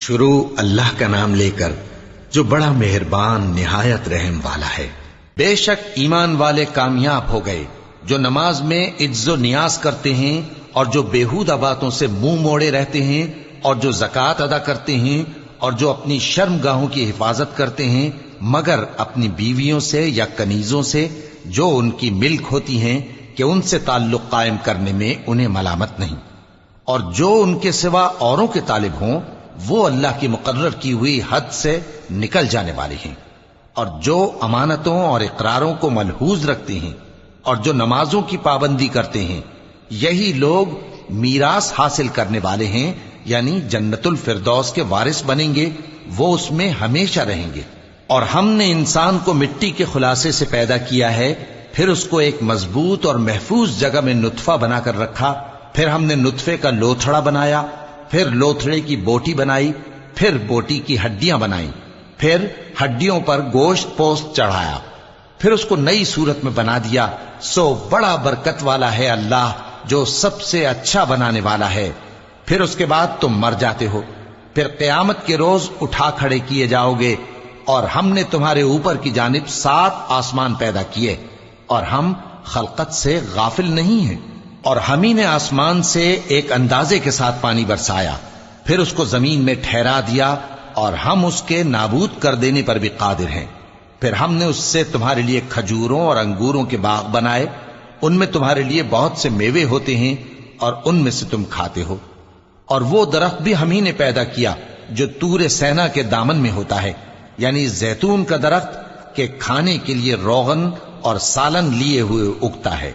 شروع اللہ کا نام لے کر جو بڑا مہربان نہایت رحم والا ہے۔ بے شک ایمان والے کامیاب ہو گئے جو نماز میں عجز و نیاز کرتے ہیں اور جو بیہودہ باتوں سے منہ موڑے رہتے ہیں اور جو زکوٰۃ ادا کرتے ہیں اور جو اپنی شرم گاہوں کی حفاظت کرتے ہیں مگر اپنی بیویوں سے یا کنیزوں سے جو ان کی ملک ہوتی ہیں کہ ان سے تعلق قائم کرنے میں انہیں ملامت نہیں، اور جو ان کے سوا اوروں کے طالب ہوں وہ اللہ کی مقرر کی ہوئی حد سے نکل جانے والے ہیں، اور جو امانتوں اور اقراروں کو ملحوظ رکھتے ہیں اور جو نمازوں کی پابندی کرتے ہیں یہی لوگ میراث حاصل کرنے والے ہیں، یعنی جنت الفردوس کے وارث بنیں گے، وہ اس میں ہمیشہ رہیں گے۔ اور ہم نے انسان کو مٹی کے خلاصے سے پیدا کیا ہے، پھر اس کو ایک مضبوط اور محفوظ جگہ میں نطفہ بنا کر رکھا، پھر ہم نے نطفے کا لوتھڑا بنایا، پھر لوتھڑے کی بوٹی بنائی، پھر بوٹی کی ہڈیاں بنائیں، پھر ہڈیوں پر گوشت پوست چڑھایا، پھر اس کو نئی صورت میں بنا دیا۔ سو بڑا برکت والا ہے اللہ جو سب سے اچھا بنانے والا ہے۔ پھر اس کے بعد تم مر جاتے ہو، پھر قیامت کے روز اٹھا کھڑے کیے جاؤ گے، اور ہم نے تمہارے اوپر کی جانب 7 آسمان پیدا کیے، اور ہم خلقت سے غافل نہیں ہیں۔ اور ہم ہی نے آسمان سے ایک اندازے کے ساتھ پانی برسایا، پھر اس کو زمین میں ٹھہرا دیا، اور ہم اس کے نابود کر دینے پر بھی قادر ہیں۔ پھر ہم نے اس سے تمہارے لیے کھجوروں اور انگوروں کے باغ بنائے، ان میں تمہارے لیے بہت سے میوے ہوتے ہیں اور ان میں سے تم کھاتے ہو۔ اور وہ درخت بھی ہم ہی نے پیدا کیا جو طور سینا کے دامن میں ہوتا ہے، یعنی زیتون کا درخت کہ کھانے کے لیے روغن اور سالن لیے ہوئے اگتا ہے۔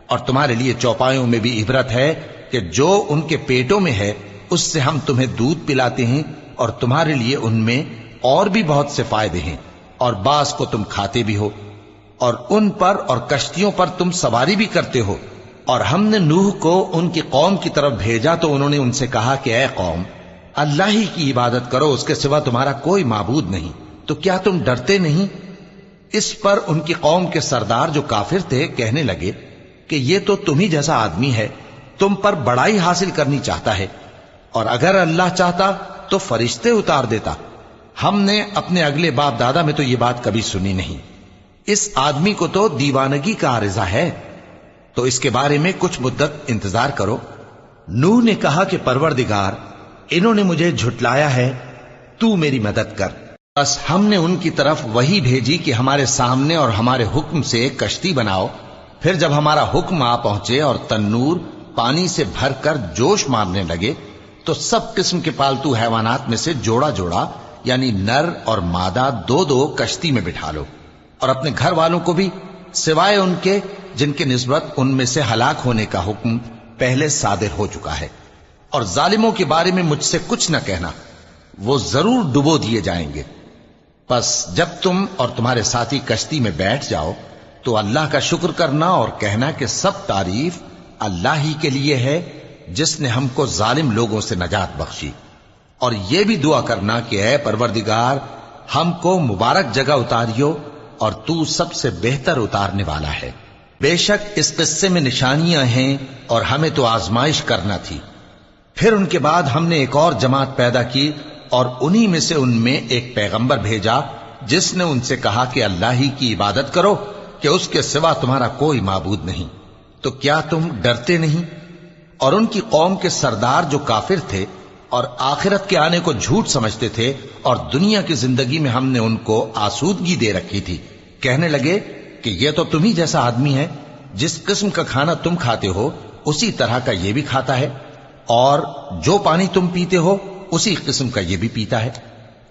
اور تمہارے لیے چوپایوں میں بھی عبرت ہے کہ جو ان کے پیٹوں میں ہے اس سے ہم تمہیں دودھ پلاتے ہیں، اور تمہارے لیے ان میں اور بھی بہت سے فائدے ہیں، اور بعض کو تم کھاتے بھی ہو، اور ان پر اور کشتیوں پر تم سواری بھی کرتے ہو۔ اور ہم نے نوح کو ان کی قوم کی طرف بھیجا تو انہوں نے ان سے کہا کہ اے قوم، اللہ ہی کی عبادت کرو، اس کے سوا تمہارا کوئی معبود نہیں، تو کیا تم ڈرتے نہیں؟ اس پر ان کی قوم کے سردار جو کافر تھے کہنے لگے کہ یہ تو تم ہی جیسا آدمی ہے، تم پر بڑائی حاصل کرنی چاہتا ہے، اور اگر اللہ چاہتا تو فرشتے اتار دیتا۔ ہم نے اپنے اگلے باپ دادا میں تو یہ بات کبھی سنی نہیں، اس آدمی کو تو دیوانگی کا عارضہ ہے، تو اس کے بارے میں کچھ مدت انتظار کرو۔ نوح نے کہا کہ پروردگار، انہوں نے مجھے جھٹلایا ہے، تو میری مدد کر۔ بس ہم نے ان کی طرف وحی بھیجی کہ ہمارے سامنے اور ہمارے حکم سے ایک کشتی بناؤ، پھر جب ہمارا حکم آ پہنچے اور تنور پانی سے بھر کر جوش مارنے لگے تو سب قسم کے پالتو حیوانات میں سے جوڑا جوڑا یعنی نر اور مادہ 2 کشتی میں بٹھا لو، اور اپنے گھر والوں کو بھی سوائے ان کے جن کے نسبت ان میں سے ہلاک ہونے کا حکم پہلے صادر ہو چکا ہے۔ اور ظالموں کے بارے میں مجھ سے کچھ نہ کہنا، وہ ضرور ڈبو دیے جائیں گے۔ پس جب تم اور تمہارے ساتھی کشتی میں بیٹھ جاؤ تو اللہ کا شکر کرنا اور کہنا کہ سب تعریف اللہ ہی کے لیے ہے جس نے ہم کو ظالم لوگوں سے نجات بخشی، اور یہ بھی دعا کرنا کہ اے پروردگار ہم کو مبارک جگہ اتاریو اور تو سب سے بہتر اتارنے والا ہے۔ بے شک اس قصے میں نشانیاں ہیں اور ہمیں تو آزمائش کرنا تھی۔ پھر ان کے بعد ہم نے ایک اور جماعت پیدا کی اور انہی میں سے ان میں ایک پیغمبر بھیجا جس نے ان سے کہا کہ اللہ ہی کی عبادت کرو کہ اس کے سوا تمہارا کوئی معبود نہیں، تو کیا تم ڈرتے نہیں؟ اور ان کی قوم کے سردار جو کافر تھے اور آخرت کے آنے کو جھوٹ سمجھتے تھے اور دنیا کی زندگی میں ہم نے ان کو آسودگی دے رکھی تھی، کہنے لگے کہ یہ تو تم ہی جیسا آدمی ہے، جس قسم کا کھانا تم کھاتے ہو اسی طرح کا یہ بھی کھاتا ہے، اور جو پانی تم پیتے ہو اسی قسم کا یہ بھی پیتا ہے،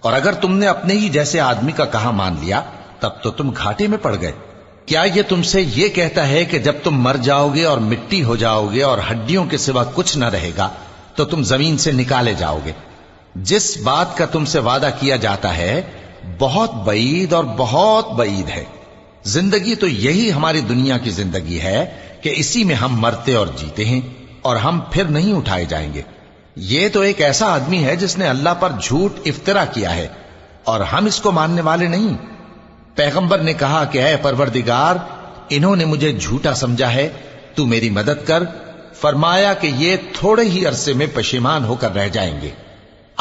اور اگر تم نے اپنے ہی جیسے آدمی کا کہا مان لیا تب تو تم گھاٹے میں پڑ گئے۔ کیا یہ تم سے یہ کہتا ہے کہ جب تم مر جاؤ گے اور مٹی ہو جاؤ گے اور ہڈیوں کے سوا کچھ نہ رہے گا تو تم زمین سے نکالے جاؤ گے؟ جس بات کا تم سے وعدہ کیا جاتا ہے بہت بعید اور بہت بعید ہے۔ زندگی تو یہی ہماری دنیا کی زندگی ہے کہ اسی میں ہم مرتے اور جیتے ہیں، اور ہم پھر نہیں اٹھائے جائیں گے۔ یہ تو ایک ایسا آدمی ہے جس نے اللہ پر جھوٹ افطرا کیا ہے، اور ہم اس کو ماننے والے نہیں۔ پیغمبر نے کہا کہ اے پروردگار، انہوں نے مجھے جھوٹا سمجھا ہے، تو میری مدد کر۔ فرمایا کہ یہ تھوڑے ہی عرصے میں پشیمان ہو کر رہ جائیں گے،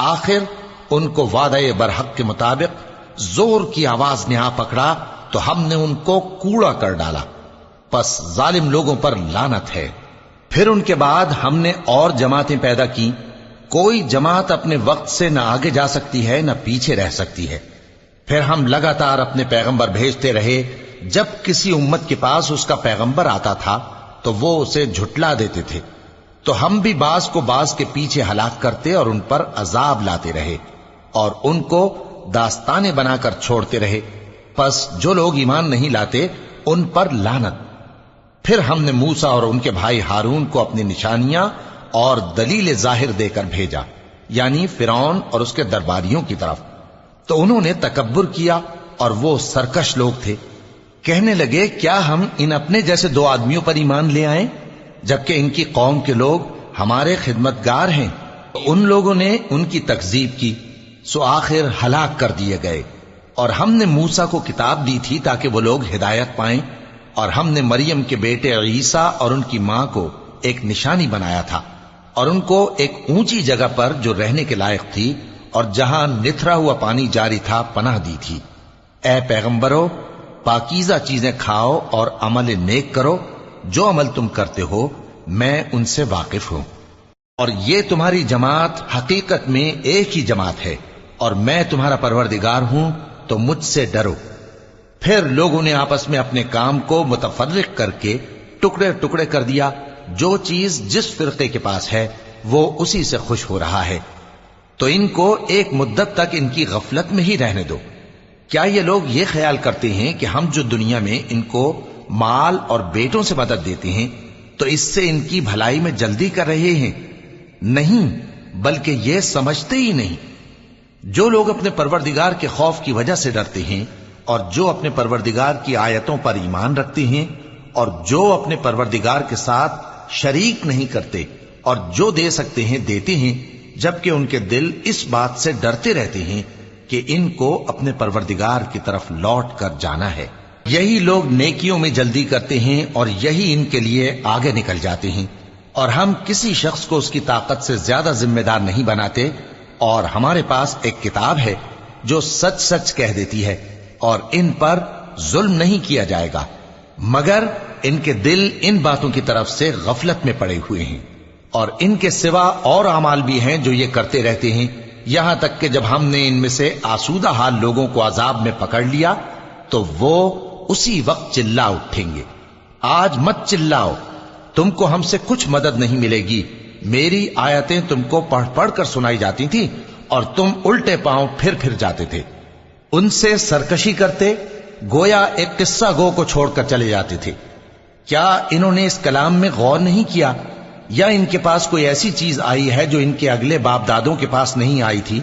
آخر ان کو وعدہ برحق کے مطابق زور کی آواز نے آ پکڑا تو ہم نے ان کو کوڑا کر ڈالا، پس ظالم لوگوں پر لعنت ہے۔ پھر ان کے بعد ہم نے اور جماعتیں پیدا کی، کوئی جماعت اپنے وقت سے نہ آگے جا سکتی ہے نہ پیچھے رہ سکتی ہے۔ پھر ہم لگاتار اپنے پیغمبر بھیجتے رہے، جب کسی امت کے پاس اس کا پیغمبر آتا تھا تو وہ اسے جھٹلا دیتے تھے، تو ہم بھی بعض کو بعض کے پیچھے ہلاک کرتے اور ان پر عذاب لاتے رہے اور ان کو داستانیں بنا کر چھوڑتے رہے، پس جو لوگ ایمان نہیں لاتے ان پر لعنت۔ پھر ہم نے موسیٰ اور ان کے بھائی ہارون کو اپنی نشانیاں اور دلیل ظاہر دے کر بھیجا، یعنی فرعون اور اس کے درباریوں کی طرف، تو انہوں نے تکبر کیا اور وہ سرکش لوگ تھے۔ کہنے لگے کیا ہم ان اپنے جیسے دو آدمیوں پر ایمان لے آئیں جبکہ ان کی قوم کے لوگ ہمارے خدمتگار ہیں؟ ان لوگوں نے ان کی تکذیب کی، سو آخر ہلاک کر دیے گئے۔ اور ہم نے موسیٰ کو کتاب دی تھی تاکہ وہ لوگ ہدایت پائیں، اور ہم نے مریم کے بیٹے عیسیٰ اور ان کی ماں کو ایک نشانی بنایا تھا اور ان کو ایک اونچی جگہ پر جو رہنے کے لائق تھی اور جہاں نتھرا ہوا پانی جاری تھا پناہ دی تھی۔ اے پیغمبرو، پاکیزہ چیزیں کھاؤ اور عمل نیک کرو، جو عمل تم کرتے ہو میں ان سے واقف ہوں، اور یہ تمہاری جماعت حقیقت میں ایک ہی جماعت ہے اور میں تمہارا پروردگار ہوں، تو مجھ سے ڈرو۔ پھر لوگوں نے آپس میں اپنے کام کو متفرق کر کے ٹکڑے ٹکڑے کر دیا، جو چیز جس فرقے کے پاس ہے وہ اسی سے خوش ہو رہا ہے، تو ان کو ایک مدت تک ان کی غفلت میں ہی رہنے دو۔ کیا یہ لوگ یہ خیال کرتے ہیں کہ ہم جو دنیا میں ان کو مال اور بیٹوں سے مدد دیتے ہیں تو اس سے ان کی بھلائی میں جلدی کر رہے ہیں؟ نہیں، بلکہ یہ سمجھتے ہی نہیں۔ جو لوگ اپنے پروردگار کے خوف کی وجہ سے ڈرتے ہیں اور جو اپنے پروردگار کی آیتوں پر ایمان رکھتے ہیں اور جو اپنے پروردگار کے ساتھ شریک نہیں کرتے اور جو دے سکتے ہیں دیتے ہیں، جبکہ ان کے دل اس بات سے ڈرتے رہتے ہیں کہ ان کو اپنے پروردگار کی طرف لوٹ کر جانا ہے، یہی لوگ نیکیوں میں جلدی کرتے ہیں اور یہی ان کے لیے آگے نکل جاتے ہیں۔ اور ہم کسی شخص کو اس کی طاقت سے زیادہ ذمہ دار نہیں بناتے، اور ہمارے پاس ایک کتاب ہے جو سچ سچ کہہ دیتی ہے، اور ان پر ظلم نہیں کیا جائے گا، مگر ان کے دل ان باتوں کی طرف سے غفلت میں پڑے ہوئے ہیں۔ اور ان کے سوا اور اعمال بھی ہیں جو یہ کرتے رہتے ہیں، یہاں تک کہ جب ہم نے ان میں سے آسودہ حال لوگوں کو عذاب میں پکڑ لیا تو وہ اسی وقت چلا اٹھیں گے۔ آج مت چلاؤ، تم کو ہم سے کچھ مدد نہیں ملے گی، میری آیتیں تم کو پڑھ پڑھ کر سنائی جاتی تھی اور تم الٹے پاؤں پھر جاتے تھے۔ ان سے سرکشی کرتے، گویا ایک قصہ گو کو چھوڑ کر چلے جاتے تھے۔ کیا انہوں نے اس کلام میں غور نہیں کیا، یا ان کے پاس کوئی ایسی چیز آئی ہے جو ان کے اگلے باپ دادوں کے پاس نہیں آئی تھی،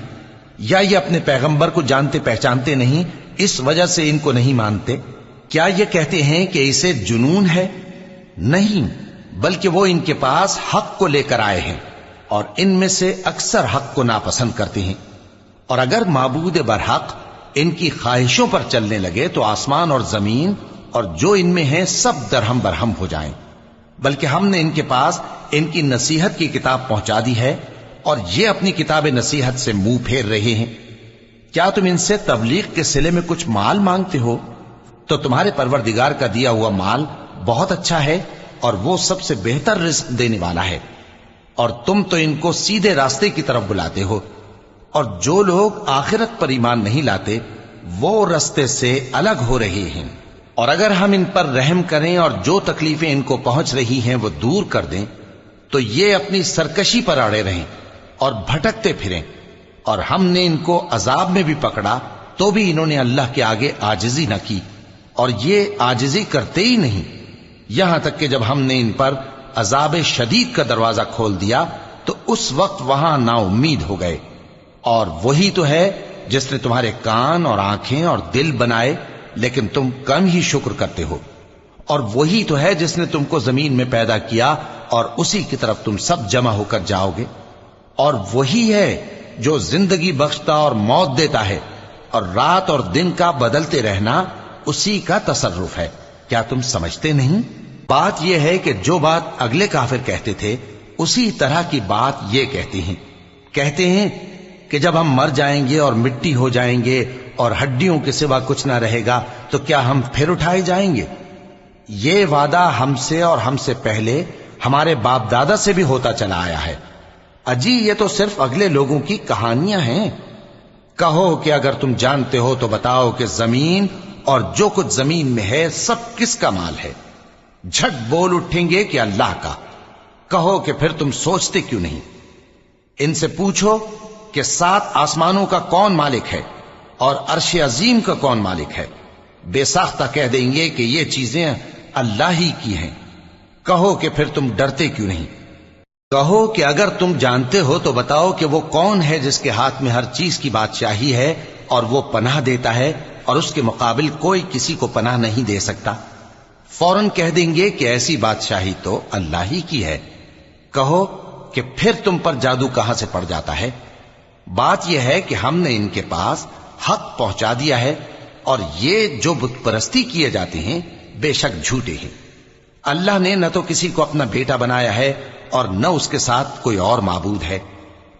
یا یہ اپنے پیغمبر کو جانتے پہچانتے نہیں اس وجہ سے ان کو نہیں مانتے؟ کیا یہ کہتے ہیں کہ اسے جنون ہے؟ نہیں، بلکہ وہ ان کے پاس حق کو لے کر آئے ہیں، اور ان میں سے اکثر حق کو ناپسند کرتے ہیں۔ اور اگر معبود برحق ان کی خواہشوں پر چلنے لگے تو آسمان اور زمین اور جو ان میں ہیں سب درہم برہم ہو جائیں۔ بلکہ ہم نے ان کے پاس ان کی نصیحت کی کتاب پہنچا دی ہے، اور یہ اپنی کتاب نصیحت سے منہ پھیر رہے ہیں۔ کیا تم ان سے تبلیغ کے صلے میں کچھ مال مانگتے ہو؟ تو تمہارے پروردگار کا دیا ہوا مال بہت اچھا ہے، اور وہ سب سے بہتر رزق دینے والا ہے، اور تم تو ان کو سیدھے راستے کی طرف بلاتے ہو۔ اور جو لوگ آخرت پر ایمان نہیں لاتے وہ راستے سے الگ ہو رہے ہیں۔ اور اگر ہم ان پر رحم کریں اور جو تکلیفیں ان کو پہنچ رہی ہیں وہ دور کر دیں تو یہ اپنی سرکشی پر اڑے رہیں اور بھٹکتے پھریں۔ اور ہم نے ان کو عذاب میں بھی پکڑا تو بھی انہوں نے اللہ کے آگے عاجزی نہ کی، اور یہ عاجزی کرتے ہی نہیں، یہاں تک کہ جب ہم نے ان پر عذاب شدید کا دروازہ کھول دیا تو اس وقت وہاں نا امید ہو گئے۔ اور وہی تو ہے جس نے تمہارے کان اور آنکھیں اور دل بنائے، لیکن تم کم ہی شکر کرتے ہو۔ اور وہی تو ہے جس نے تم کو زمین میں پیدا کیا اور اسی کی طرف تم سب جمع ہو کر جاؤ گے۔ اور وہی ہے جو زندگی بخشتا اور موت دیتا ہے، اور رات اور دن کا بدلتے رہنا اسی کا تصرف ہے۔ کیا تم سمجھتے نہیں؟ بات یہ ہے کہ جو بات اگلے کافر کہتے تھے اسی طرح کی بات یہ کہتے ہیں کہ جب ہم مر جائیں گے اور مٹی ہو جائیں گے اور ہڈیوں کے سوا کچھ نہ رہے گا تو کیا ہم پھر اٹھائے جائیں گے؟ یہ وعدہ ہم سے اور ہم سے پہلے ہمارے باپ دادا سے بھی ہوتا چلا آیا ہے۔ اجی یہ تو صرف اگلے لوگوں کی کہانیاں ہیں۔ کہو کہ اگر تم جانتے ہو تو بتاؤ کہ زمین اور جو کچھ زمین میں ہے سب کس کا مال ہے؟ جھٹ بول اٹھیں گے کہ اللہ کا۔ کہو کہ پھر تم سوچتے کیوں نہیں؟ ان سے پوچھو کہ 7 آسمانوں کا کون مالک ہے اور عرش عظیم کا کون مالک ہے؟ بے ساختہ کہہ دیں گے کہ یہ چیزیں اللہ ہی کی ہیں۔ کہو کہ پھر تم ڈرتے کیوں نہیں؟ کہو کہ اگر تم جانتے ہو تو بتاؤ کہ وہ کون ہے جس کے ہاتھ میں ہر چیز کی بادشاہی ہے اور وہ پناہ دیتا ہے اور اس کے مقابل کوئی کسی کو پناہ نہیں دے سکتا؟ فوراً کہہ دیں گے کہ ایسی بادشاہی تو اللہ ہی کی ہے۔ کہو کہ پھر تم پر جادو کہاں سے پڑ جاتا ہے؟ بات یہ ہے کہ ہم نے ان کے پاس حق پہنچا دیا ہے اور یہ جو بت پرستی کیے جاتے ہیں بے شک جھوٹے ہیں۔ اللہ نے نہ تو کسی کو اپنا بیٹا بنایا ہے اور نہ اس کے ساتھ کوئی اور معبود ہے۔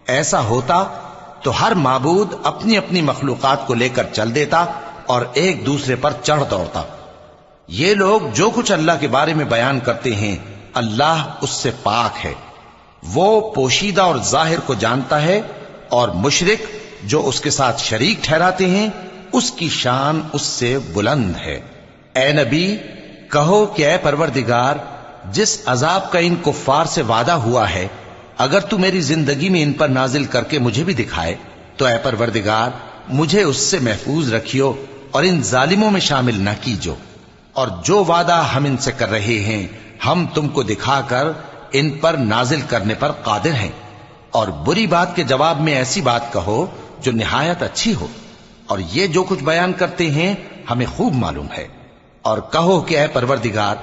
ایسا ہوتا تو ہر معبود اپنی اپنی مخلوقات کو لے کر چل دیتا اور ایک دوسرے پر چڑھ دوڑتا۔ یہ لوگ جو کچھ اللہ کے بارے میں بیان کرتے ہیں اللہ اس سے پاک ہے، وہ پوشیدہ اور ظاہر کو جانتا ہے، اور مشرک جو اس کے ساتھ شریک ٹھہراتے ہیں اس کی شان اس سے بلند ہے۔ اے نبی کہو کہ اے پروردگار، جس عذاب کا ان کفار سے وعدہ ہوا ہے اگر تو میری زندگی میں ان پر نازل کر کے مجھے بھی دکھائے تو اے پروردگار مجھے اس سے محفوظ رکھیو اور ان ظالموں میں شامل نہ کیجو، اور جو وعدہ ہم ان سے کر رہے ہیں ہم تم کو دکھا کر ان پر نازل کرنے پر قادر ہیں۔ اور بری بات کے جواب میں ایسی بات کہو جو نہایت اچھی ہو، اور یہ جو کچھ بیان کرتے ہیں ہمیں خوب معلوم ہے۔ اور کہو کہ اے پروردگار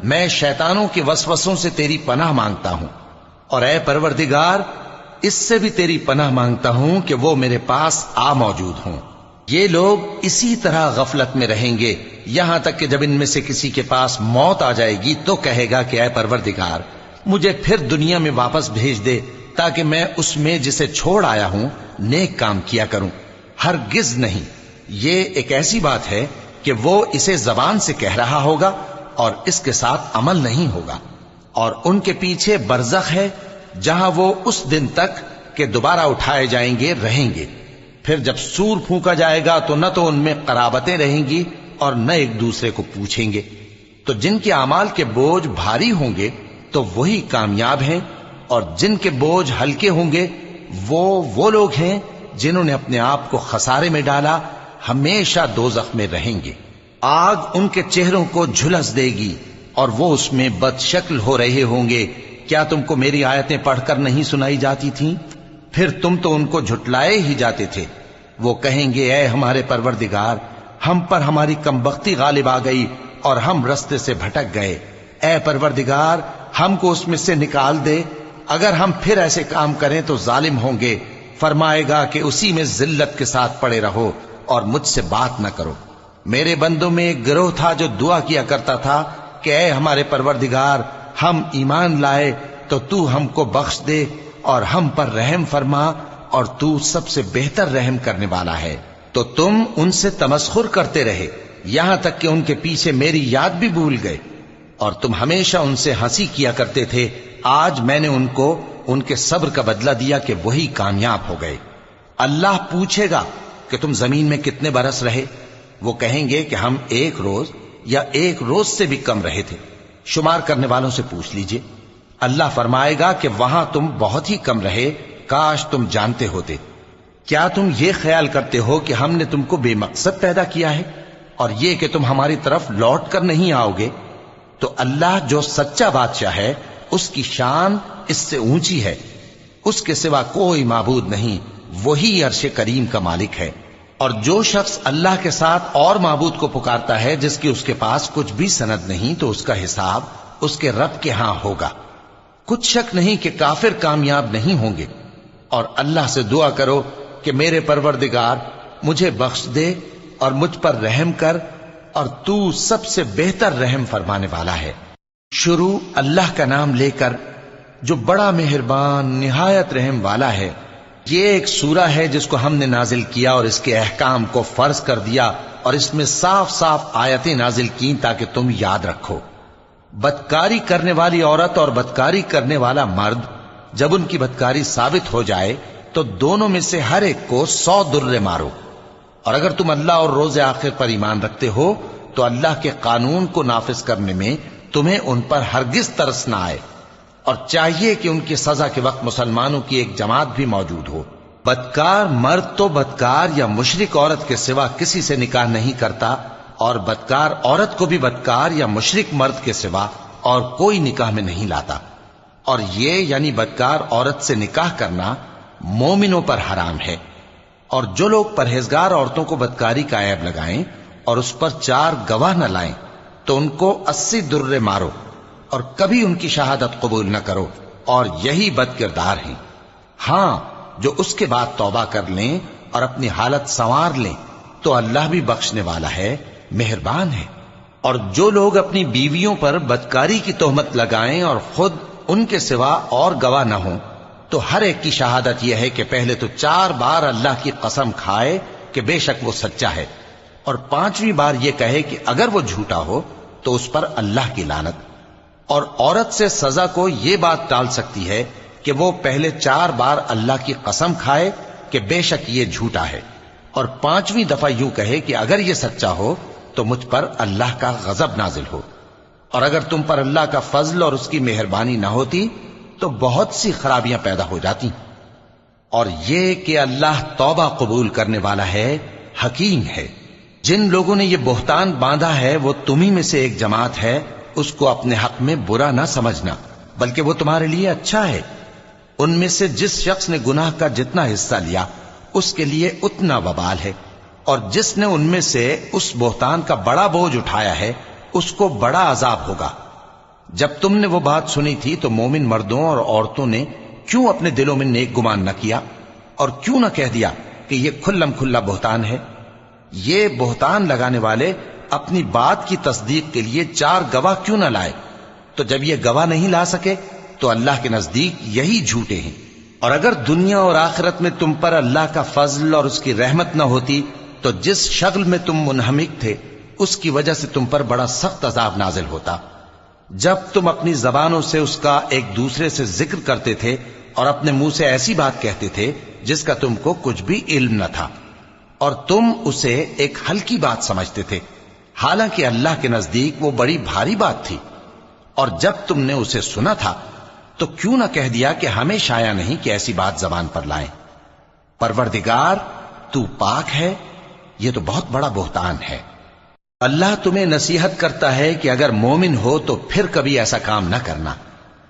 میں شیطانوں کے وسوسوں سے تیری پناہ مانگتا ہوں، اور اے پروردگار اس سے بھی تیری پناہ مانگتا ہوں کہ وہ میرے پاس آ موجود ہوں۔ یہ لوگ اسی طرح غفلت میں رہیں گے یہاں تک کہ جب ان میں سے کسی کے پاس موت آ جائے گی تو کہے گا کہ اے پروردگار مجھے پھر دنیا میں واپس بھیج دے تاکہ میں اس میں جسے چھوڑ آیا ہوں نیک کام کیا کروں۔ ہرگز نہیں، یہ ایک ایسی بات ہے کہ وہ اسے زبان سے کہہ رہا ہوگا اور اس کے ساتھ عمل نہیں ہوگا۔ اور ان کے پیچھے برزخ ہے جہاں وہ اس دن تک کہ دوبارہ اٹھائے جائیں گے رہیں گے۔ پھر جب سور پھونکا جائے گا تو نہ تو ان میں قرابتیں رہیں گی اور نہ ایک دوسرے کو پوچھیں گے۔ تو جن کے اعمال کے بوجھ بھاری ہوں گے تو وہی کامیاب ہیں، اور جن کے بوجھ ہلکے ہوں گے وہ لوگ ہیں جنہوں نے اپنے آپ کو خسارے میں ڈالا، ہمیشہ دوزخ میں رہیں گے۔ آگ ان کے چہروں کو جھلس دے گی اور وہ اس میں بد شکل ہو رہے ہوں گے۔ کیا تم کو میری آیتیں پڑھ کر نہیں سنائی جاتی تھیں؟ پھر تم تو ان کو جھٹلائے ہی جاتے تھے۔ وہ کہیں گے اے ہمارے پروردگار ہم پر ہماری کمبختی غالب آ گئی اور ہم رستے سے بھٹک گئے۔ اے پروردگار ہم کو اس میں سے نکال دے، اگر ہم پھر ایسے کام کریں تو ظالم ہوں گے۔ فرمائے گا کہ اسی میں ذلت کے ساتھ پڑے رہو اور مجھ سے بات نہ کرو۔ میرے بندوں میں ایک گروہ تھا جو دعا کیا کرتا تھا کہ اے ہمارے پروردگار ہم ایمان لائے تو تو ہم کو بخش دے اور ہم پر رحم فرما، اور تو سب سے بہتر رحم کرنے والا ہے۔ تو تم ان سے تمسخر کرتے رہے یہاں تک کہ ان کے پیچھے میری یاد بھی بھول گئے، اور تم ہمیشہ ان سے ہنسی کیا کرتے تھے۔ آج میں نے ان کو ان کے صبر کا بدلہ دیا کہ وہی کامیاب ہو گئے۔ اللہ پوچھے گا کہ تم زمین میں کتنے برس رہے؟ وہ کہیں گے کہ ہم 1 روز یا 1 روز سے بھی کم رہے تھے۔ شمار کرنے والوں سے پوچھ لیجئے۔ اللہ فرمائے گا کہ وہاں تم بہت ہی کم رہے، کاش تم جانتے ہوتے۔ کیا تم یہ خیال کرتے ہو کہ ہم نے تم کو بے مقصد پیدا کیا ہے اور یہ کہ تم ہماری طرف لوٹ کر نہیں آؤ گے؟ تو اللہ جو سچا بادشاہ ہے اس کی شان اس سے اونچی ہے، اس کے سوا کوئی معبود نہیں، وہی عرش کریم کا مالک ہے۔ اور جو شخص اللہ کے ساتھ اور معبود کو پکارتا ہے جس کی اس کے پاس کچھ بھی سند نہیں تو اس کا حساب اس کے رب کے ہاں ہوگا۔ کچھ شک نہیں کہ کافر کامیاب نہیں ہوں گے۔ اور اللہ سے دعا کرو کہ میرے پروردگار مجھے بخش دے اور مجھ پر رحم کر، اور تو سب سے بہتر رحم فرمانے والا ہے۔ شروع اللہ کا نام لے کر جو بڑا مہربان نہایت رحم والا ہے۔ یہ ایک سورہ ہے جس کو ہم نے نازل کیا اور اس کے احکام کو فرض کر دیا اور اس میں صاف صاف آیتیں نازل کی تاکہ تم یاد رکھو۔ بدکاری کرنے والی عورت اور بدکاری کرنے والا مرد جب ان کی بدکاری ثابت ہو جائے تو دونوں میں سے ہر ایک کو 100 درے مارو، اور اگر تم اللہ اور روز آخر پر ایمان رکھتے ہو تو اللہ کے قانون کو نافذ کرنے میں تمہیں ان پر ہرگز ترس نہ آئے، اور چاہیے کہ ان کی سزا کے وقت مسلمانوں کی ایک جماعت بھی موجود ہو۔ بدکار مرد تو بدکار یا مشرک عورت کے سوا کسی سے نکاح نہیں کرتا، اور بدکار عورت کو بھی بدکار یا مشرک مرد کے سوا اور کوئی نکاح میں نہیں لاتا، اور یہ یعنی بدکار عورت سے نکاح کرنا مومنوں پر حرام ہے۔ اور جو لوگ پرہیزگار عورتوں کو بدکاری کا عیب لگائیں اور اس پر 4 گواہ نہ لائیں تو ان کو 80 درے مارو، اور کبھی ان کی شہادت قبول نہ کرو، اور یہی بد کردار ہیں۔ ہاں، جو اس کے بعد توبہ کر لیں اور اپنی حالت سنوار لیں تو اللہ بھی بخشنے والا ہے، مہربان ہے۔ اور جو لوگ اپنی بیویوں پر بدکاری کی تہمت لگائیں اور خود ان کے سوا اور گواہ نہ ہوں تو ہر ایک کی شہادت یہ ہے کہ پہلے تو 4 بار اللہ کی قسم کھائے کہ بے شک وہ سچا ہے، اور 5ویں بار یہ کہے کہ اگر وہ جھوٹا ہو تو اس پر اللہ کی لعنت۔ اور عورت سے سزا کو یہ بات ٹال سکتی ہے کہ وہ پہلے 4 بار اللہ کی قسم کھائے کہ بے شک یہ جھوٹا ہے، اور 5ویں دفعہ یوں کہے کہ اگر یہ سچا ہو تو مجھ پر اللہ کا غضب نازل ہو۔ اور اگر تم پر اللہ کا فضل اور اس کی مہربانی نہ ہوتی تو بہت سی خرابیاں پیدا ہو جاتی۔ اور یہ کہ اللہ توبہ قبول کرنے والا ہے، حکیم ہے۔ جن لوگوں نے یہ بہتان باندھا ہے وہ تمہیں میں سے ایک جماعت ہے، اس کو اپنے حق میں برا نہ سمجھنا، بلکہ وہ تمہارے لیے اچھا ہے۔ ان میں سے جس شخص نے گناہ کا جتنا حصہ لیا اس کے لیے اتنا وبال ہے، اور جس نے ان میں سے اس بہتان کا بڑا بوجھ اٹھایا ہے اس کو بڑا عذاب ہوگا۔ جب تم نے وہ بات سنی تھی تو مومن مردوں اور عورتوں نے کیوں اپنے دلوں میں نیک گمان نہ کیا، اور کیوں نہ کہہ دیا کہ یہ کھلم کھلا بہتان ہے؟ یہ بہتان لگانے والے اپنی بات کی تصدیق کے لیے 4 گواہ کیوں نہ لائے؟ تو جب یہ گواہ نہیں لا سکے تو اللہ کے نزدیک یہی جھوٹے ہیں۔ اور اگر دنیا اور آخرت میں تم پر اللہ کا فضل اور اس کی رحمت نہ ہوتی تو جس شغل میں تم منہمک تھے اس کی وجہ سے تم پر بڑا سخت عذاب نازل ہوتا۔ جب تم اپنی زبانوں سے اس کا ایک دوسرے سے ذکر کرتے تھے اور اپنے منہ سے ایسی بات کہتے تھے جس کا تم کو کچھ بھی علم نہ تھا، اور تم اسے ایک ہلکی بات سمجھتے تھے، حالانکہ اللہ کے نزدیک وہ بڑی بھاری بات تھی۔ اور جب تم نے اسے سنا تھا تو کیوں نہ کہہ دیا کہ ہمیں شایع نہیں کہ ایسی بات زبان پر لائیں؟ پروردگار تو پاک ہے، یہ تو بہت بڑا بہتان ہے۔ اللہ تمہیں نصیحت کرتا ہے کہ اگر مومن ہو تو پھر کبھی ایسا کام نہ کرنا،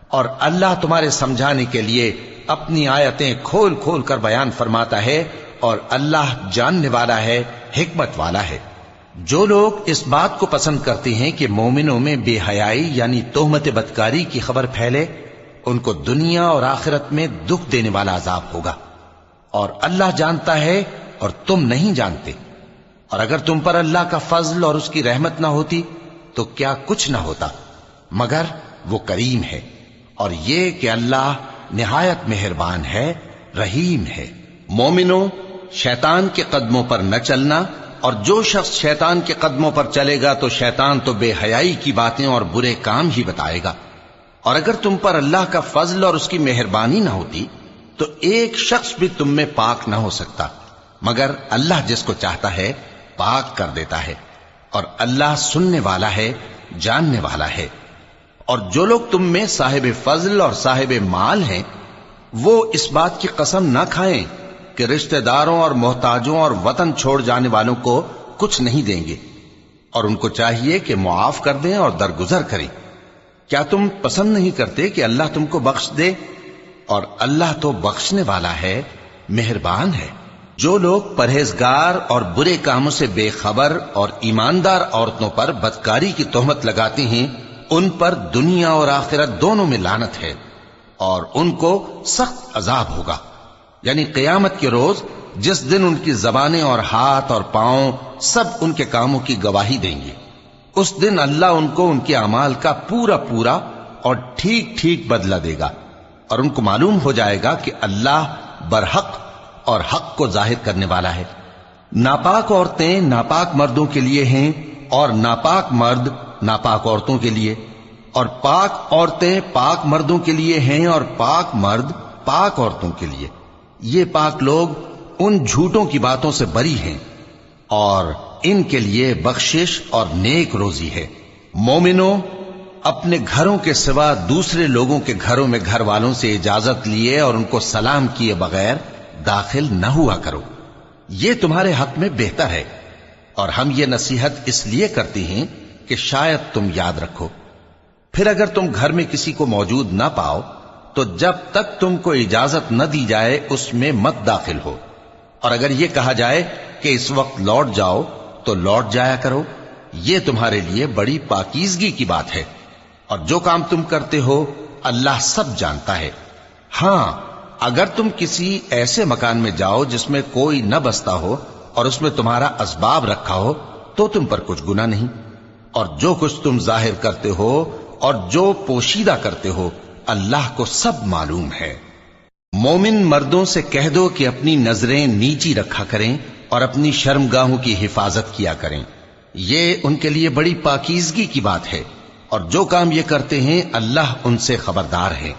اور اللہ تمہارے سمجھانے کے لیے اپنی آیتیں کھول کھول کر بیان فرماتا ہے، اور اللہ جاننے والا ہے، حکمت والا ہے۔ جو لوگ اس بات کو پسند کرتے ہیں کہ مومنوں میں بے حیائی یعنی تہمت بدکاری کی خبر پھیلے، ان کو دنیا اور آخرت میں دکھ دینے والا عذاب ہوگا، اور اللہ جانتا ہے اور تم نہیں جانتے۔ اور اگر تم پر اللہ کا فضل اور اس کی رحمت نہ ہوتی تو کیا کچھ نہ ہوتا، مگر وہ کریم ہے، اور یہ کہ اللہ نہایت مہربان ہے، رحیم ہے۔ مومنوں، شیطان کے قدموں پر نہ چلنا، اور جو شخص شیطان کے قدموں پر چلے گا تو شیطان تو بے حیائی کی باتیں اور برے کام ہی بتائے گا۔ اور اگر تم پر اللہ کا فضل اور اس کی مہربانی نہ ہوتی تو ایک شخص بھی تم میں پاک نہ ہو سکتا، مگر اللہ جس کو چاہتا ہے پاک کر دیتا ہے، اور اللہ سننے والا ہے، جاننے والا ہے۔ اور جو لوگ تم میں صاحب فضل اور صاحب مال ہیں وہ اس بات کی قسم نہ کھائیں کہ رشتہ داروں اور محتاجوں اور وطن چھوڑ جانے والوں کو کچھ نہیں دیں گے، اور ان کو چاہیے کہ معاف کر دیں اور درگزر کریں۔ کیا تم پسند نہیں کرتے کہ اللہ تم کو بخش دے؟ اور اللہ تو بخشنے والا ہے، مہربان ہے۔ جو لوگ پرہیزگار اور برے کاموں سے بے خبر اور ایماندار عورتوں پر بدکاری کی تہمت لگاتے ہیں ان پر دنیا اور آخرت دونوں میں لعنت ہے، اور ان کو سخت عذاب ہوگا، یعنی قیامت کے روز جس دن ان کی زبانیں اور ہاتھ اور پاؤں سب ان کے کاموں کی گواہی دیں گے۔ اس دن اللہ ان کو ان کے اعمال کا پورا پورا اور ٹھیک ٹھیک بدلہ دے گا، اور ان کو معلوم ہو جائے گا کہ اللہ برحق اور حق کو ظاہر کرنے والا ہے۔ ناپاک عورتیں ناپاک مردوں کے لیے ہیں اور ناپاک مرد ناپاک عورتوں کے لیے، اور پاک عورتیں پاک مردوں کے لیے ہیں اور پاک مرد پاک عورتوں کے لیے۔ یہ پاک لوگ ان جھوٹوں کی باتوں سے بری ہیں اور ان کے لیے بخشش اور نیک روزی ہے۔ مومنوں، اپنے گھروں کے سوا دوسرے لوگوں کے گھروں میں گھر والوں سے اجازت لیے اور ان کو سلام کیے بغیر داخل نہ ہوا کرو، یہ تمہارے حق میں بہتر ہے، اور ہم یہ نصیحت اس لیے کرتے ہیں کہ شاید تم یاد رکھو۔ پھر اگر تم گھر میں کسی کو موجود نہ پاؤ تو جب تک تم کو اجازت نہ دی جائے اس میں مت داخل ہو، اور اگر یہ کہا جائے کہ اس وقت لوٹ جاؤ تو لوٹ جایا کرو، یہ تمہارے لیے بڑی پاکیزگی کی بات ہے، اور جو کام تم کرتے ہو اللہ سب جانتا ہے۔ ہاں، اگر تم کسی ایسے مکان میں جاؤ جس میں کوئی نہ بستا ہو اور اس میں تمہارا اسباب رکھا ہو تو تم پر کچھ گناہ نہیں، اور جو کچھ تم ظاہر کرتے ہو اور جو پوشیدہ کرتے ہو اللہ کو سب معلوم ہے۔ مومن مردوں سے کہہ دو کہ اپنی نظریں نیچی رکھا کریں اور اپنی شرمگاہوں کی حفاظت کیا کریں، یہ ان کے لیے بڑی پاکیزگی کی بات ہے، اور جو کام یہ کرتے ہیں اللہ ان سے خبردار ہے۔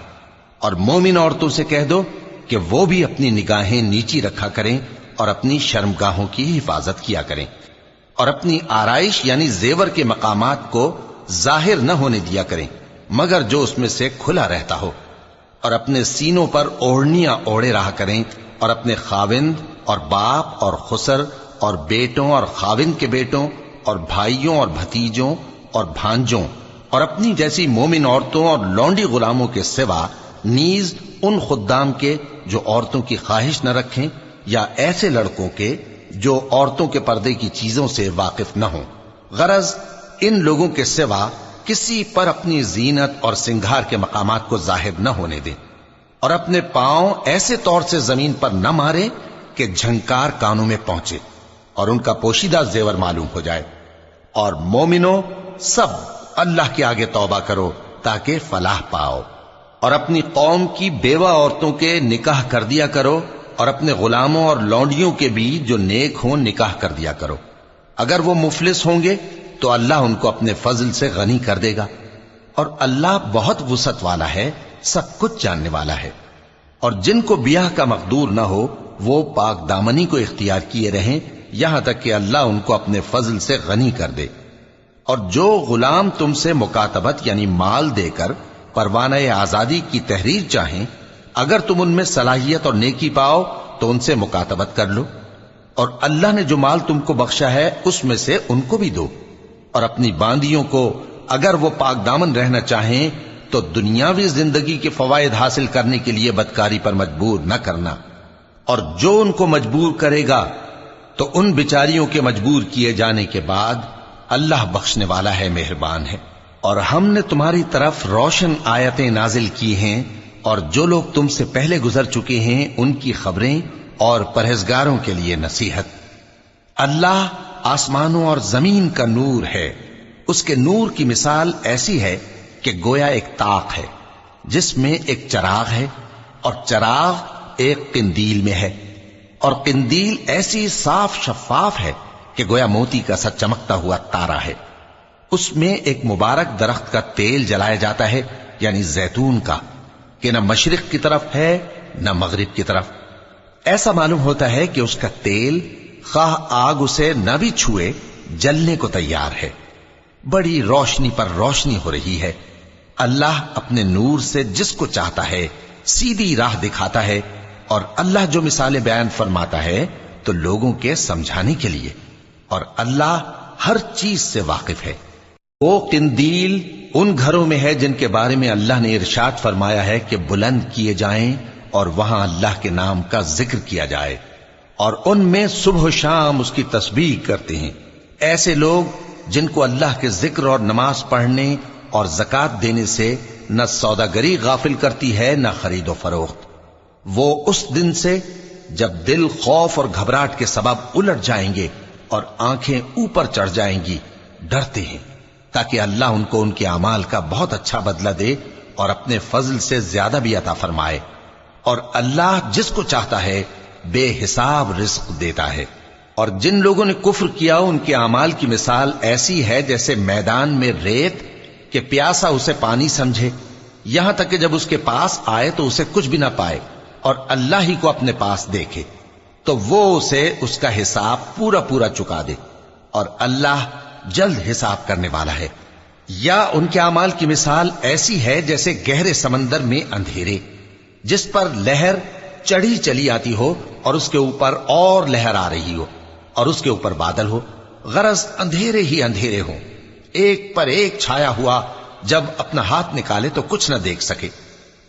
اور مومن عورتوں سے کہہ دو کہ وہ بھی اپنی نگاہیں نیچی رکھا کریں اور اپنی شرمگاہوں کی حفاظت کیا کریں، اور اپنی آرائش یعنی زیور کے مقامات کو ظاہر نہ ہونے دیا کریں مگر جو اس میں سے کھلا رہتا ہو، اور اپنے سینوں پر اوڑھنیاں اوڑھے رہا کریں، اور اپنے خاوند اور باپ اور خسر اور بیٹوں اور خاوند کے بیٹوں اور بھائیوں اور بھتیجوں اور بھانجوں اور اپنی جیسی مومن عورتوں اور لونڈی غلاموں کے سوا نیز ان خدام کے جو عورتوں کی خواہش نہ رکھیں، یا ایسے لڑکوں کے جو عورتوں کے پردے کی چیزوں سے واقف نہ ہوں۔ غرض ان لوگوں کے سوا کسی پر اپنی زینت اور سنگھار کے مقامات کو ظاہر نہ ہونے دیں، اور اپنے پاؤں ایسے طور سے زمین پر نہ مارے کہ جھنکار کانوں میں پہنچے اور ان کا پوشیدہ زیور معلوم ہو جائے۔ اور مومنوں، سب اللہ کے آگے توبہ کرو تاکہ فلاح پاؤ، اور اپنی قوم کی بیوہ عورتوں کے نکاح کر دیا کرو، اور اپنے غلاموں اور لونڈیوں کے بھی جو نیک ہوں نکاح کر دیا کرو۔ اگر وہ مفلس ہوں گے تو اللہ ان کو اپنے فضل سے غنی کر دے گا، اور اللہ بہت وسعت والا ہے، سب کچھ جاننے والا ہے۔ اور جن کو بیاہ کا مقدور نہ ہو وہ پاک دامنی کو اختیار کیے رہیں یہاں تک کہ اللہ ان کو اپنے فضل سے غنی کر دے۔ اور جو غلام تم سے مکاتبت یعنی مال دے کر پروانہ آزادی کی تحریر چاہیں، اگر تم ان میں صلاحیت اور نیکی پاؤ تو ان سے مکاتبت کر لو، اور اللہ نے جو مال تم کو بخشا ہے اس میں سے ان کو بھی دو۔ اور اپنی باندیوں کو اگر وہ پاک دامن رہنا چاہیں تو دنیاوی زندگی کے فوائد حاصل کرنے کے لیے بدکاری پر مجبور نہ کرنا، اور جو ان کو مجبور کرے گا تو ان بیچاریوں کے مجبور کیے جانے کے بعد اللہ بخشنے والا ہے، مہربان ہے۔ اور ہم نے تمہاری طرف روشن آیتیں نازل کی ہیں، اور جو لوگ تم سے پہلے گزر چکے ہیں ان کی خبریں اور پرہیزگاروں کے لیے نصیحت۔ اللہ آسمانوں اور زمین کا نور ہے، اس کے نور کی مثال ایسی ہے کہ گویا ایک طاق ہے جس میں ایک چراغ ہے، اور چراغ ایک قندیل میں ہے، اور قندیل ایسی صاف شفاف ہے کہ گویا موتی کا سا چمکتا ہوا تارا ہے۔ اس میں ایک مبارک درخت کا تیل جلایا جاتا ہے یعنی زیتون کا، کہ نہ مشرق کی طرف ہے نہ مغرب کی طرف۔ ایسا معلوم ہوتا ہے کہ اس کا تیل خواہ آگ اسے نہ بھی چھوئے جلنے کو تیار ہے، بڑی روشنی پر روشنی ہو رہی ہے۔ اللہ اپنے نور سے جس کو چاہتا ہے سیدھی راہ دکھاتا ہے، اور اللہ جو مثالیں بیان فرماتا ہے تو لوگوں کے سمجھانے کے لیے، اور اللہ ہر چیز سے واقف ہے۔ وہ قندیل ان گھروں میں ہے جن کے بارے میں اللہ نے ارشاد فرمایا ہے کہ بلند کیے جائیں اور وہاں اللہ کے نام کا ذکر کیا جائے، اور ان میں صبح و شام اس کی تسبیح کرتے ہیں۔ ایسے لوگ جن کو اللہ کے ذکر اور نماز پڑھنے اور زکوٰۃ دینے سے نہ سوداگری غافل کرتی ہے نہ خرید و فروخت، وہ اس دن سے جب دل خوف اور گھبراہٹ کے سبب الٹ جائیں گے اور آنکھیں اوپر چڑھ جائیں گی ڈرتے ہیں، تاکہ اللہ ان کو ان کے اعمال کا بہت اچھا بدلہ دے اور اپنے فضل سے زیادہ بھی عطا فرمائے۔ اور اللہ جس کو چاہتا ہے بے حساب رزق دیتا ہے۔ اور جن لوگوں نے کفر کیا ان کے اعمال کی مثال ایسی ہے جیسے میدان میں ریت کہ پیاسا اسے پانی سمجھے، یہاں تک کہ جب اس کے پاس آئے تو اسے کچھ بھی نہ پائے اور اللہ ہی کو اپنے پاس دیکھے تو وہ اسے اس کا حساب پورا پورا چکا دے، اور اللہ جلد حساب کرنے والا ہے۔ یا ان کے اعمال کی مثال ایسی ہے جیسے گہرے سمندر میں اندھیرے جس پر لہر چڑھی چلی آتی ہو اور اس کے اوپر اور لہر آ رہی ہو اور اس کے اوپر بادل ہو، غرض اندھیرے ہی اندھیرے ہوں، ایک پر ایک چھایا ہوا، جب اپنا ہاتھ نکالے تو کچھ نہ دیکھ سکے۔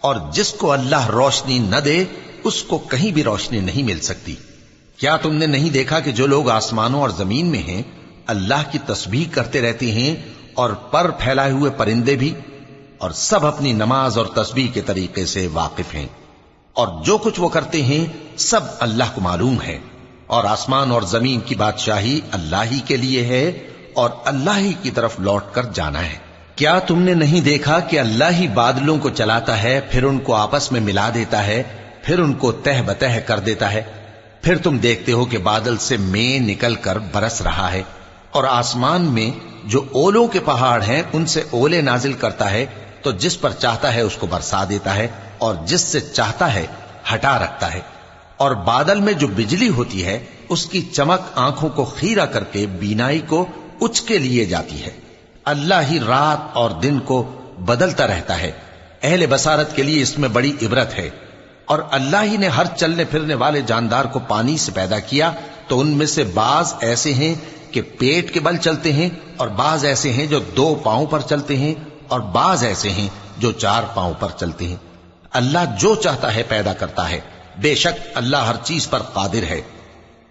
اور جس کو اللہ روشنی نہ دے اس کو کہیں بھی روشنی نہیں مل سکتی۔ کیا تم نے نہیں دیکھا کہ جو لوگ آسمانوں اور زمین میں ہیں اللہ کی تسبیح کرتے رہتے ہیں، اور پر پھیلائے ہوئے پرندے بھی، اور سب اپنی نماز اور تسبیح کے طریقے سے واقف ہیں، اور جو کچھ وہ کرتے ہیں سب اللہ کو معلوم ہے، اور آسمان اور زمین کی بادشاہی اللہ ہی کے لیے ہے اور اللہ ہی کی طرف لوٹ کر جانا ہے۔ کیا تم نے نہیں دیکھا کہ اللہ ہی بادلوں کو چلاتا ہے، پھر ان کو آپس میں ملا دیتا ہے، پھر ان کو تہ بتہ کر دیتا ہے، پھر تم دیکھتے ہو کہ بادل سے مے نکل کر برس رہا ہے، اور آسمان میں جو اولوں کے پہاڑ ہیں ان سے اولے نازل کرتا ہے، تو جس پر چاہتا ہے اس کو برسا دیتا ہے اور جس سے چاہتا ہے ہٹا رکھتا ہے۔ اور بادل میں جو بجلی ہوتی ہے اس کی چمک آنکھوں کو خیرہ کر کے بینائی کو اچکے لیے جاتی ہے۔ اللہ ہی رات اور دن کو بدلتا رہتا ہے، اہل بصارت کے لیے اس میں بڑی عبرت ہے۔ اور اللہ ہی نے ہر چلنے پھرنے والے جاندار کو پانی سے پیدا کیا، تو ان میں سے بعض ایسے ہیں کہ پیٹ کے بل چلتے ہیں، اور بعض ایسے ہیں جو 2 پاؤں پر چلتے ہیں، اور بعض ایسے ہیں جو 4 پاؤں پر چلتے ہیں۔ اللہ جو چاہتا ہے پیدا کرتا ہے، بے شک اللہ ہر چیز پر قادر ہے۔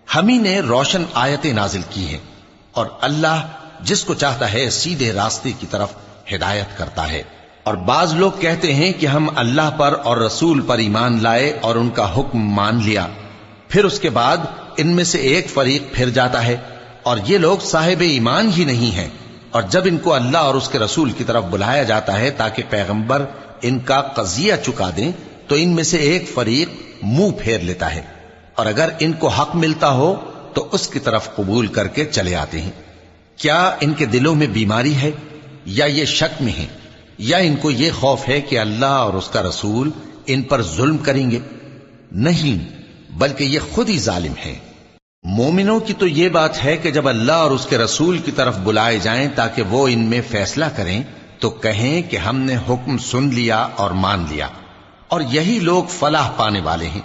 ہم ہی نے روشن آیتیں نازل کی ہیں، اور اللہ جس کو چاہتا ہے سیدھے راستے کی طرف ہدایت کرتا ہے۔ اور بعض لوگ کہتے ہیں کہ ہم اللہ پر اور رسول پر ایمان لائے اور ان کا حکم مان لیا، پھر اس کے بعد ان میں سے ایک فریق پھر جاتا ہے، اور یہ لوگ صاحب ایمان ہی نہیں ہیں۔ اور جب ان کو اللہ اور اس کے رسول کی طرف بلایا جاتا ہے تاکہ پیغمبر ان کا قضیہ چکا دیں، تو ان میں سے ایک فریق منہ پھیر لیتا ہے، اور اگر ان کو حق ملتا ہو تو اس کی طرف قبول کر کے چلے آتے ہیں۔ کیا ان کے دلوں میں بیماری ہے، یا یہ شک میں ہیں، یا ان کو یہ خوف ہے کہ اللہ اور اس کا رسول ان پر ظلم کریں گے؟ نہیں، بلکہ یہ خود ہی ظالم ہیں۔ مومنوں کی تو یہ بات ہے کہ جب اللہ اور اس کے رسول کی طرف بلائے جائیں تاکہ وہ ان میں فیصلہ کریں تو کہیں کہ ہم نے حکم سن لیا اور مان لیا، اور یہی لوگ فلاح پانے والے ہیں۔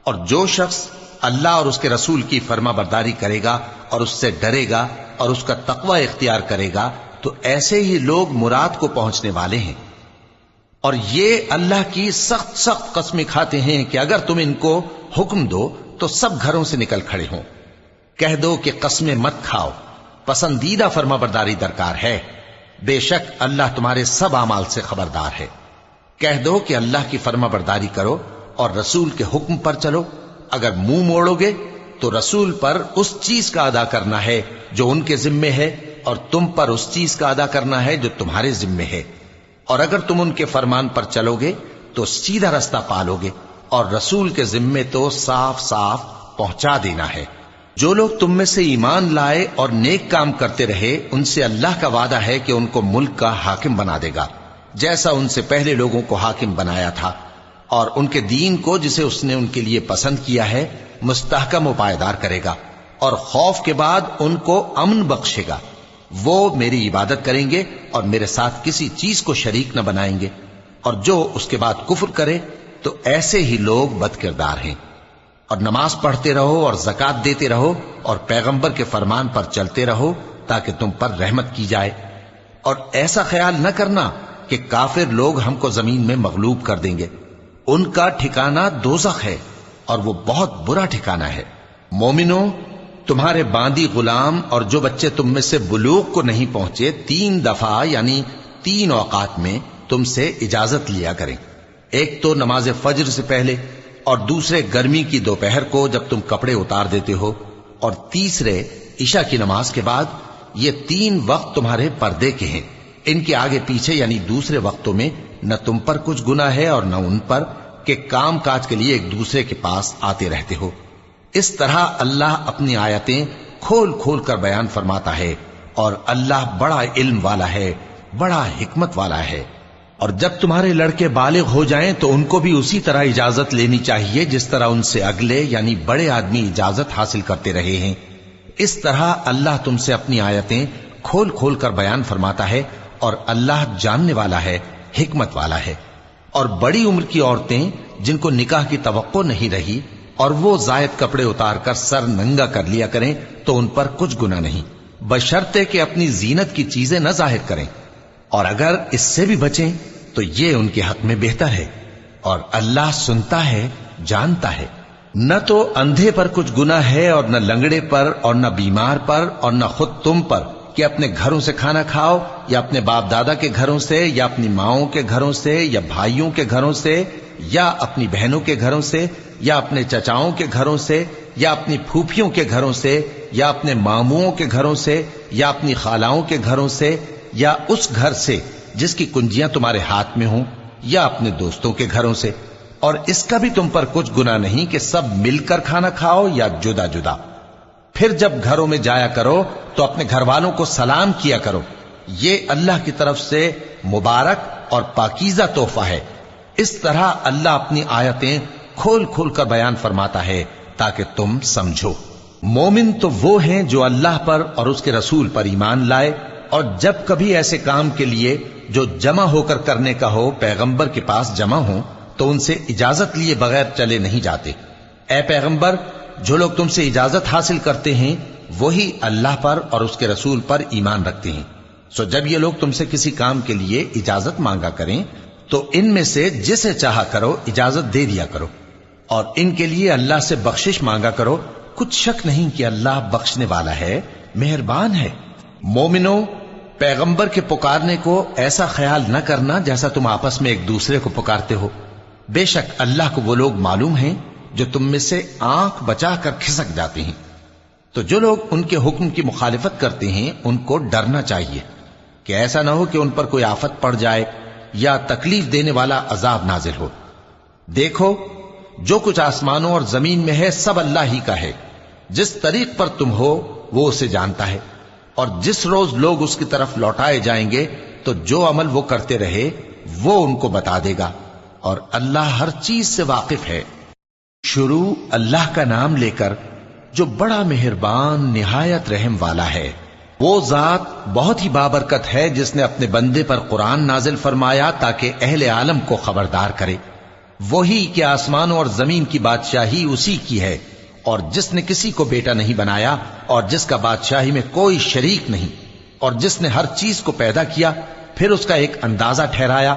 اور جو شخص اللہ اور اس کے رسول کی فرما برداری کرے گا اور اس سے ڈرے گا اور اس کا تقوی اختیار کرے گا تو ایسے ہی لوگ مراد کو پہنچنے والے ہیں۔ اور یہ اللہ کی سخت سخت قسمیں کھاتے ہیں کہ اگر تم ان کو حکم دو تو سب گھروں سے نکل کھڑے ہوں۔ کہہ دو کہ قسمیں مت کھاؤ، پسندیدہ فرما برداری درکار ہے، بے شک اللہ تمہارے سب اعمال سے خبردار ہے۔ کہہ دو کہ اللہ کی فرما برداری کرو اور رسول کے حکم پر چلو، اگر منہ موڑو گے تو رسول پر اس چیز کا ادا کرنا ہے جو ان کے ذمے ہے، اور تم پر اس چیز کا ادا کرنا ہے جو تمہارے ذمے ہے، اور اگر تم ان کے فرمان پر چلو گے تو سیدھا رستہ پالو گے، اور رسول کے ذمے تو صاف صاف پہنچا دینا ہے۔ جو لوگ تم میں سے ایمان لائے اور نیک کام کرتے رہے ان سے اللہ کا وعدہ ہے کہ ان کو ملک کا حاکم بنا دے گا، جیسا ان سے پہلے لوگوں کو حاکم بنایا تھا، اور ان کے دین کو جسے اس نے ان کے لیے پسند کیا ہے مستحکم و پائیدار کرے گا، اور خوف کے بعد ان کو امن بخشے گا۔ وہ میری عبادت کریں گے اور میرے ساتھ کسی چیز کو شریک نہ بنائیں گے، اور جو اس کے بعد کفر کرے تو ایسے ہی لوگ بد کردار ہیں۔ اور نماز پڑھتے رہو اور زکوٰۃ دیتے رہو اور پیغمبر کے فرمان پر چلتے رہو تاکہ تم پر رحمت کی جائے، اور ایسا خیال نہ کرنا کہ کافر لوگ ہم کو زمین میں مغلوب کر دیں گے، ان کا ٹھکانہ دوزخ ہے اور وہ بہت برا ٹھکانہ ہے۔ مومنوں، تمہارے باندی غلام اور جو بچے تم میں سے بلوغ کو نہیں پہنچے 3 دفعہ یعنی 3 اوقات میں تم سے اجازت لیا کریں، ایک تو نماز فجر سے پہلے، اور دوسرے گرمی کی دوپہر کو جب تم کپڑے اتار دیتے ہو، اور تیسرے عشاء کی نماز کے بعد۔ یہ 3 وقت تمہارے پردے کے ہیں، ان کے آگے پیچھے یعنی دوسرے وقتوں میں نہ تم پر کچھ گناہ ہے اور نہ ان پر، کہ کام کاج کے لیے ایک دوسرے کے پاس آتے رہتے ہو۔ اس طرح اللہ اپنی آیتیں کھول کھول کر بیان فرماتا ہے، اور اللہ بڑا علم والا ہے، بڑا حکمت والا ہے۔ اور جب تمہارے لڑکے بالغ ہو جائیں تو ان کو بھی اسی طرح اجازت لینی چاہیے جس طرح ان سے اگلے یعنی بڑے آدمی اجازت حاصل کرتے رہے ہیں۔ اس طرح اللہ تم سے اپنی آیتیں کھول کھول کر بیان فرماتا ہے، اور اللہ جاننے والا ہے، حکمت والا ہے۔ اور بڑی عمر کی عورتیں جن کو نکاح کی توقع نہیں رہی اور وہ زائد کپڑے اتار کر سر ننگا کر لیا کریں تو ان پر کچھ گناہ نہیں، بشرطے کہ اپنی زینت کی چیزیں نہ ظاہر کریں، اور اگر اس سے بھی بچیں تو یہ ان کے حق میں بہتر ہے، اور اللہ سنتا ہے، جانتا ہے۔ نہ تو اندھے پر کچھ گناہ ہے، اور نہ لنگڑے پر، اور نہ بیمار پر، اور نہ خود تم پر کہ اپنے گھروں سے کھانا کھاؤ، یا اپنے باپ دادا کے گھروں سے، یا اپنی ماؤں کے گھروں سے، یا بھائیوں کے گھروں سے، یا اپنی بہنوں کے گھروں سے، یا اپنے چچاؤں کے گھروں سے، یا اپنی پھوپھیوں کے گھروں سے، یا اپنے ماموؤں کے گھروں سے، یا اپنی خالاؤں کے گھروں سے، یا اس گھر سے جس کی کنجیاں تمہارے ہاتھ میں ہوں، یا اپنے دوستوں کے گھروں سے۔ اور اس کا بھی تم پر کچھ گناہ نہیں کہ سب مل کر کھانا کھاؤ یا جدا جدا۔ پھر جب گھروں میں جایا کرو تو اپنے گھر والوں کو سلام کیا کرو، یہ اللہ کی طرف سے مبارک اور پاکیزہ تحفہ ہے۔ اس طرح اللہ اپنی آیتیں کھول کھول کر بیان فرماتا ہے تاکہ تم سمجھو۔ مومن تو وہ ہیں جو اللہ پر اور اس کے رسول پر ایمان لائے، اور جب کبھی ایسے کام کے لیے جو جمع ہو کر کرنے کا ہو پیغمبر کے پاس جمع ہوں تو ان سے اجازت لیے بغیر چلے نہیں جاتے۔ اے پیغمبر، جو لوگ تم سے اجازت حاصل کرتے ہیں وہی اللہ پر اور اس کے رسول پر ایمان رکھتے ہیں، سو جب یہ لوگ تم سے کسی کام کے لیے اجازت مانگا کریں تو ان میں سے جسے چاہا کرو اجازت دے دیا کرو، اور ان کے لیے اللہ سے بخشش مانگا کرو، کچھ شک نہیں کہ اللہ بخشنے والا ہے، مہربان ہے۔ مومنو، پیغمبر کے پکارنے کو ایسا خیال نہ کرنا جیسا تم آپس میں ایک دوسرے کو پکارتے ہو، بے شک اللہ کو وہ لوگ معلوم ہیں جو تم میں سے آنکھ بچا کر کھسک جاتے ہیں۔ تو جو لوگ ان کے حکم کی مخالفت کرتے ہیں ان کو ڈرنا چاہیے کہ ایسا نہ ہو کہ ان پر کوئی آفت پڑ جائے یا تکلیف دینے والا عذاب نازل ہو۔ دیکھو، جو کچھ آسمانوں اور زمین میں ہے سب اللہ ہی کا ہے، جس طریق پر تم ہو وہ اسے جانتا ہے، اور جس روز لوگ اس کی طرف لوٹائے جائیں گے تو جو عمل وہ کرتے رہے وہ ان کو بتا دے گا، اور اللہ ہر چیز سے واقف ہے۔ شروع اللہ کا نام لے کر جو بڑا مہربان نہایت رحم والا ہے۔ وہ ذات بہت ہی بابرکت ہے جس نے اپنے بندے پر قرآن نازل فرمایا تاکہ اہل عالم کو خبردار کرے۔ وہی کہ آسمانوں اور زمین کی بادشاہی اسی کی ہے، اور جس نے کسی کو بیٹا نہیں بنایا، اور جس کا بادشاہی میں کوئی شریک نہیں، اور جس نے ہر چیز کو پیدا کیا پھر اس کا ایک اندازہ ٹھہرایا،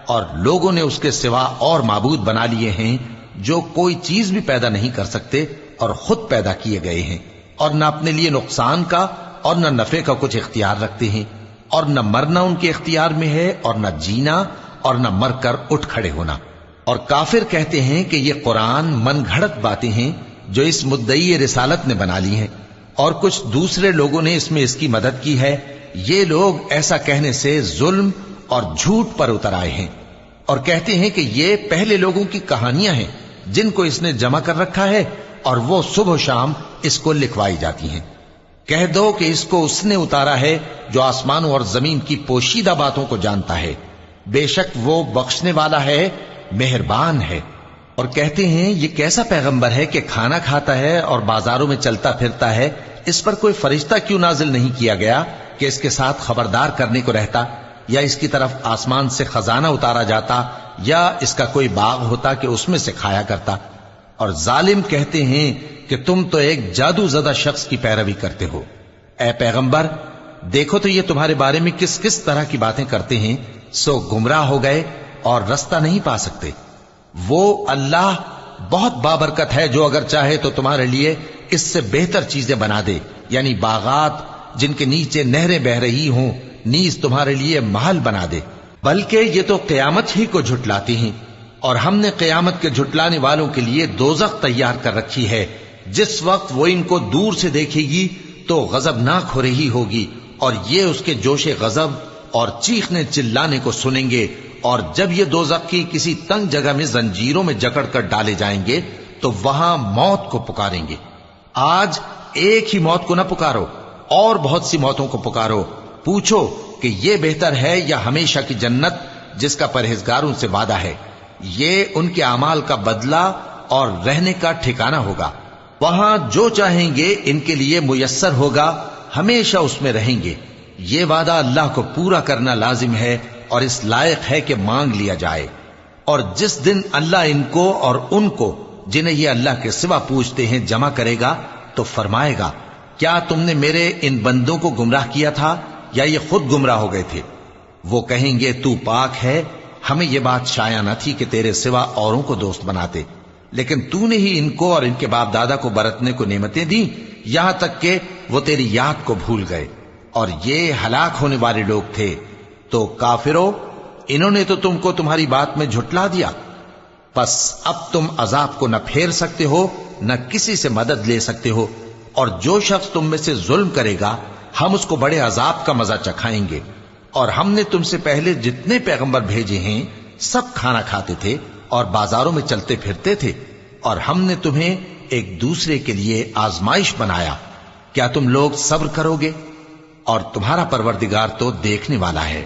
اور لوگوں نے اس کے سوا اور معبود بنا لیے ہیں جو کوئی چیز بھی پیدا نہیں کر سکتے اور خود پیدا کیے گئے ہیں، اور نہ اپنے لیے نقصان کا اور نہ نفع کا کچھ اختیار رکھتے ہیں، اور نہ مرنا ان کے اختیار میں ہے اور نہ جینا اور نہ مر کر اٹھ کھڑے ہونا۔ اور کافر کہتے ہیں کہ یہ قرآن من گھڑت باتیں ہیں جو اس مدعی رسالت نے بنا لی ہیں، اور کچھ دوسرے لوگوں نے اس میں اس کی مدد کی ہے۔ یہ لوگ ایسا کہنے سے ظلم اور جھوٹ پر اتر آئے ہیں، اور کہتے ہیں کہ یہ پہلے لوگوں کی کہانیاں ہیں جن کو اس نے جمع کر رکھا ہے، اور وہ صبح و شام اس کو لکھوائی جاتی ہیں۔ کہہ دو کہ اس کو اس نے اتارا ہے جو آسمانوں اور زمین کی پوشیدہ باتوں کو جانتا ہے، بے شک وہ بخشنے والا ہے، مہربان ہے۔ اور کہتے ہیں یہ کیسا پیغمبر ہے کہ کھانا کھاتا ہے اور بازاروں میں چلتا پھرتا ہے، اس پر کوئی فرشتہ کیوں نازل نہیں کیا گیا کہ اس کے ساتھ خبردار کرنے کو رہتا، یا اس کی طرف آسمان سے خزانہ اتارا جاتا، یا اس کا کوئی باغ ہوتا کہ اس میں سے کھایا کرتا۔ اور ظالم کہتے ہیں کہ تم تو ایک جادو زدہ شخص کی پیروی کرتے ہو۔ اے پیغمبر، دیکھو تو یہ تمہارے بارے میں کس کس طرح کی باتیں کرتے ہیں، سو گمراہ ہو گئے اور رستہ نہیں پا سکتے۔ وہ اللہ بہت بابرکت ہے جو اگر چاہے تو تمہارے لیے اس سے بہتر چیزیں بنا دے، یعنی باغات جن کے نیچے نہریں بہ رہی ہوں، نیز تمہارے لیے محل بنا دے۔ بلکہ یہ تو قیامت ہی کو جھٹلاتی ہیں، اور ہم نے قیامت کے جھٹلانے والوں کے لیے دوزخ تیار کر رکھی ہے، جس وقت وہ ان کو دور سے دیکھے گی تو غضبناک ہو رہی ہوگی، اور یہ اس کے جوش غضب اور چیخنے چلانے کو سنیں گے، اور جب یہ دوزخ کی کسی تنگ جگہ میں زنجیروں میں جکڑ کر ڈالے جائیں گے تو وہاں موت کو پکاریں گے۔ آج ایک ہی موت کو نہ پکارو، اور بہت سی موتوں کو پکارو، پوچھو کہ یہ بہتر ہے یا ہمیشہ کی جنت جس کا پرہیزگاروں سے وعدہ ہے۔ یہ ان کے اعمال کا بدلہ اور رہنے کا ٹھکانہ ہوگا، وہاں جو چاہیں گے ان کے لیے میسر ہوگا، ہمیشہ اس میں رہیں گے۔ یہ وعدہ اللہ کو پورا کرنا لازم ہے اور اس لائق ہے کہ مانگ لیا جائے۔ اور جس دن اللہ ان کو اور ان کو جنہیں یہ اللہ کے سوا پوچھتے ہیں جمع کرے گا تو فرمائے گا، کیا تم نے میرے ان بندوں کو گمراہ کیا تھا یا یہ خود گمراہ ہو گئے تھے؟ وہ کہیں گے تو پاک ہے، ہمیں یہ بات شایع نہ تھی کہ تیرے سوا اوروں کو دوست بناتے، لیکن تو نے ہی ان کو اور ان کے باپ دادا کو برتنے کو نعمتیں دی، یہاں تک کہ وہ تیری یاد کو بھول گئے، اور یہ ہلاک ہونے والے لوگ تھے۔ تو کافرو، انہوں نے تو تم کو تمہاری بات میں جھٹلا دیا، پس اب تم عذاب کو نہ پھیر سکتے ہو نہ کسی سے مدد لے سکتے ہو، اور جو شخص تم میں سے ظلم کرے گا ہم اس کو بڑے عذاب کا مزہ چکھائیں گے۔ اور ہم نے تم سے پہلے جتنے پیغمبر بھیجے ہیں سب کھانا کھاتے تھے اور بازاروں میں چلتے پھرتے تھے، اور ہم نے تمہیں ایک دوسرے کے لیے آزمائش بنایا، کیا تم لوگ صبر کرو گے؟ اور تمہارا پروردگار تو دیکھنے والا ہے۔